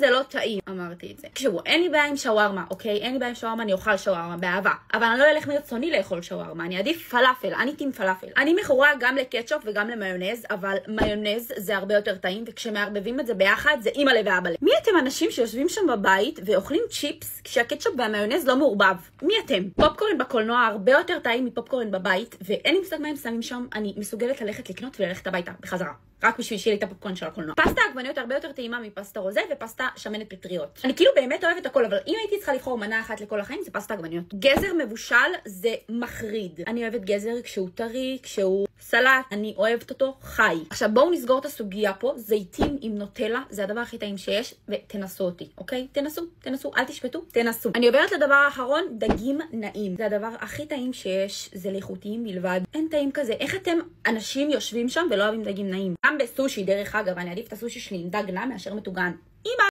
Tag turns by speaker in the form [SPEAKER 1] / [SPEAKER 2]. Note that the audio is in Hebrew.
[SPEAKER 1] זה לא טעים, אמרתי את זה. תקשיבו, אין לי בעיה עם שווארמה, אוקיי? אין לי בעיה עם שווארמה, אני אוכל שווארמה, באהבה. אבל אני לא אלך מרצוני לאכול שווארמה, אני עדיף פלאפל, אני טים פלאפל. אני מכורה גם לקטשופ וגם למיונז, אבל מיונז זה הרבה יותר טעים, וכשמערבבים את זה ביחד, זה אימא לב ואבא לב. מי אתם אנשים שיושבים שם בבית ואוכלים צ'יפס כשהקטשופ והמיונז לא מעורבב? מי אתם? פופקורן בקולנוע הרבה יותר טעים מפופקורן בבית, ואין לי מושג מה הם שמים שם, אני מסוגלת ללכת לקנות וללכת הביתה בחזרה. רק בשביל שיהיה לי את הפופקורן של הקולנוע. פסטה עגבניות הרבה יותר טעימה מפסטה רוזה ופסטה שמנת פטריות. אני כאילו באמת אוהבת הכל, אבל אם הייתי צריכה לבחור מנה אחת לכל החיים, זה פסטה עגבניות. גזר מבושל זה מחריד. אני אוהבת גזר כשהוא טרי, כשהוא סלט, אני אוהבת אותו חי. עכשיו בואו נסגור את הסוגיה פה, זיתים עם נוטלה, זה הדבר הכי טעים שיש, ותנסו אותי, אוקיי? תנסו, אל תשפטו, תנסו. אני עוברת לדבר האחרון, דגים נעים. זה הדבר הכי טעים שיש, זה לאיכותיים בלבד. אין טעים כזה. איך אתם אנשים יושבים שם ולא אוהבים דגים נעים? גם בסושי, דרך אגב, אני אעדיף את הסושי שלי עם דג נע מאשר מטוגן.